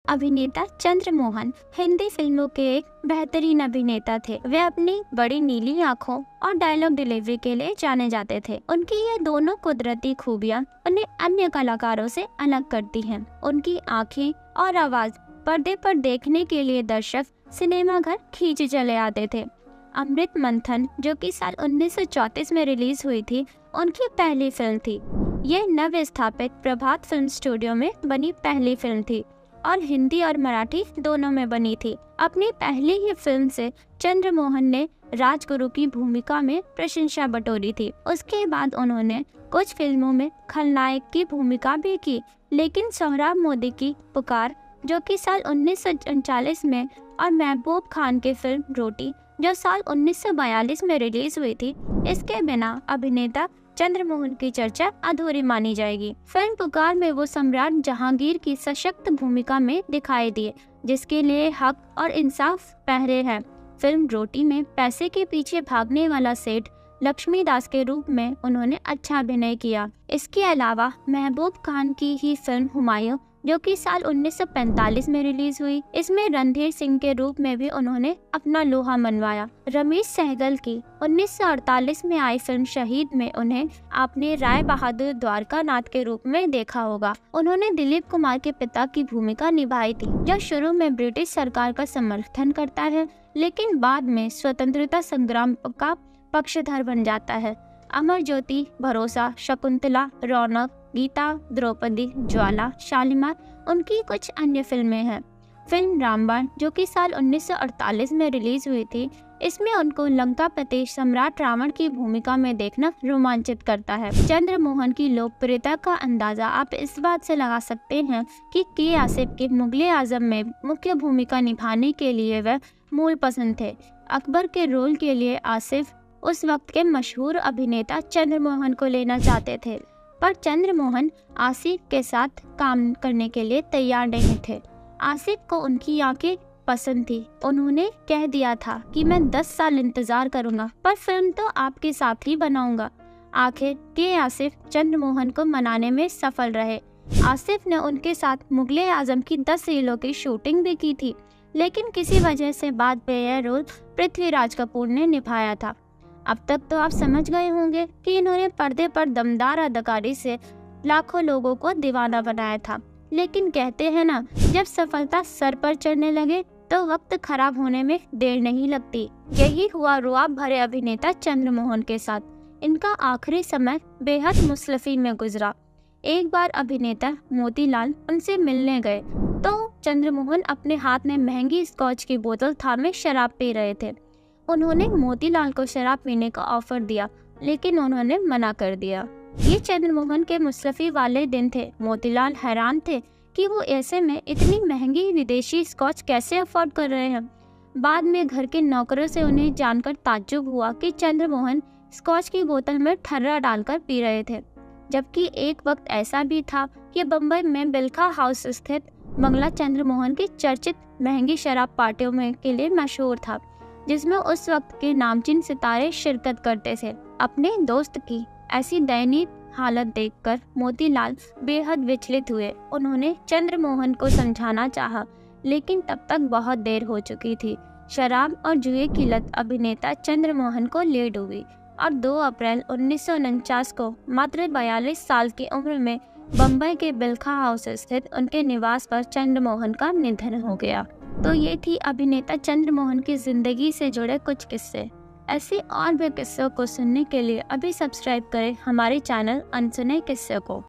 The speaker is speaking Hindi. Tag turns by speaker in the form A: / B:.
A: अभिनेता चंद्रमोहन हिंदी फिल्मों के एक बेहतरीन अभिनेता थे। वे अपनी बड़ी नीली आंखों और डायलॉग डिलीवरी के लिए जाने जाते थे। उनकी ये दोनों कुदरती खूबियां उन्हें अन्य कलाकारों से अलग करती हैं। उनकी आंखें और आवाज पर्दे पर देखने के लिए दर्शक सिनेमा घर खींचे चले आते थे। अमृत मंथन, जो कि साल 1934 में रिलीज हुई थी, उनकी पहली फिल्म थी। ये नव स्थापित प्रभात फिल्म स्टूडियो में बनी पहली फिल्म थी और हिंदी और मराठी दोनों में बनी थी। अपनी पहली ही फिल्म से चंद्रमोहन ने राजगुरु की भूमिका में प्रशंसा बटोरी थी। उसके बाद उन्होंने कुछ फिल्मों में खलनायक की भूमिका भी की, लेकिन सोहराब मोदी की पुकार, जो कि साल 1939 में, और महबूब खान की फिल्म रोटी, जो साल 1942 में रिलीज हुई थी, इसके बिना अभिनेता चंद्रमोहन की चर्चा अधूरी मानी जाएगी। फिल्म पुकार में वो सम्राट जहांगीर की सशक्त भूमिका में दिखाई दिए, जिसके लिए हक और इंसाफ पहरे हैं। फिल्म रोटी में पैसे के पीछे भागने वाला सेठ लक्ष्मी दास के रूप में उन्होंने अच्छा अभिनय किया। इसके अलावा महबूब खान की ही फिल्म हुमायूं, जो कि साल 1945 में रिलीज हुई, इसमें रणधीर सिंह के रूप में भी उन्होंने अपना लोहा मनवाया। रमेश सहगल की 1948 में आई फिल्म शहीद में उन्हें आपने राय बहादुर द्वारका नाथ के रूप में देखा होगा। उन्होंने दिलीप कुमार के पिता की भूमिका निभाई थी, जो शुरू में ब्रिटिश सरकार का समर्थन करता है, लेकिन बाद में स्वतंत्रता संग्राम का पक्षधर बन जाता है। अमर ज्योति, भरोसा, शकुंतला, रौनक, गीता, द्रौपदी, ज्वाला, शालीमार उनकी कुछ अन्य फिल्में हैं। फिल्म रामबाण, जो कि साल 1948 में रिलीज हुई थी, इसमें उनको लंकापति सम्राट रावण की भूमिका में देखना रोमांचित करता है। चंद्रमोहन की लोकप्रियता का अंदाजा आप इस बात से लगा सकते हैं कि के आसिफ के मुगले आजम में मुख्य भूमिका निभाने के लिए वह मूल पसंद थे। अकबर के रोल के लिए आसिफ उस वक्त के मशहूर अभिनेता चंद्रमोहन को लेना चाहते थे, पर चंद्रमोहन आसिफ के साथ काम करने के लिए तैयार नहीं थे। आसिफ को उनकी आंखें पसंद थी। उन्होंने कह दिया था कि मैं 10 साल इंतजार करूंगा, पर फिल्म तो आपके साथ ही बनाऊंगा। आखिर के आसिफ चंद्रमोहन को मनाने में सफल रहे। आसिफ ने उनके साथ मुगले आजम की 10 रीलों की शूटिंग भी की थी, लेकिन किसी वजह से बाद में यह रोल पृथ्वीराज कपूर ने निभाया था। अब तक तो आप समझ गए होंगे कि इन्होंने पर्दे पर दमदार अदाकारी से लाखों लोगों को दीवाना बनाया था, लेकिन कहते हैं ना, जब सफलता सर पर चढ़ने लगे तो वक्त खराब होने में देर नहीं लगती। यही हुआ रुआब भरे अभिनेता चंद्रमोहन के साथ। इनका आखिरी समय बेहद मुस्लफी में गुजरा। एक बार अभिनेता मोतीलाल उनसे मिलने गए तो चंद्रमोहन अपने हाथ में महंगी स्कॉच की बोतल थामे शराब पी रहे थे। उन्होंने मोतीलाल को शराब पीने का ऑफर दिया, लेकिन उन्होंने मना कर दिया। ये चंद्रमोहन के मुस्लफी वाले दिन थे। मोतीलाल हैरान थे कि वो ऐसे में इतनी महंगी विदेशी स्कॉच कैसे अफोर्ड कर रहे हैं। बाद में घर के नौकरों से उन्हें जानकर ताज्जुब हुआ कि चंद्रमोहन स्कॉच की बोतल में ठर्रा डालकर पी रहे थे। जबकि एक वक्त ऐसा भी था कि बम्बई में बिल्खा हाउस स्थित बंगला चंद्रमोहन की चर्चित महंगी शराब पार्टियों में के लिए मशहूर था, जिसमें उस वक्त के नामचीन सितारे शिरकत करते थे। अपने दोस्त की ऐसी दयनीय हालत देखकर मोतीलाल बेहद विचलित हुए। उन्होंने चंद्रमोहन को समझाना चाहा, लेकिन तब तक बहुत देर हो चुकी थी। शराब और जुए की लत अभिनेता चंद्रमोहन को ले डूबी और 2 अप्रैल 1949 को मात्र 42 साल की उम्र में बम्बई के बिल्खा हाउस स्थित उनके निवास पर चंद्रमोहन का निधन हो गया। तो ये थी अभिनेता चंद्रमोहन की जिंदगी से जुड़े कुछ किस्से। ऐसे और भी किस्सों को सुनने के लिए अभी सब्सक्राइब करें हमारे चैनल अनसुने किस्से को।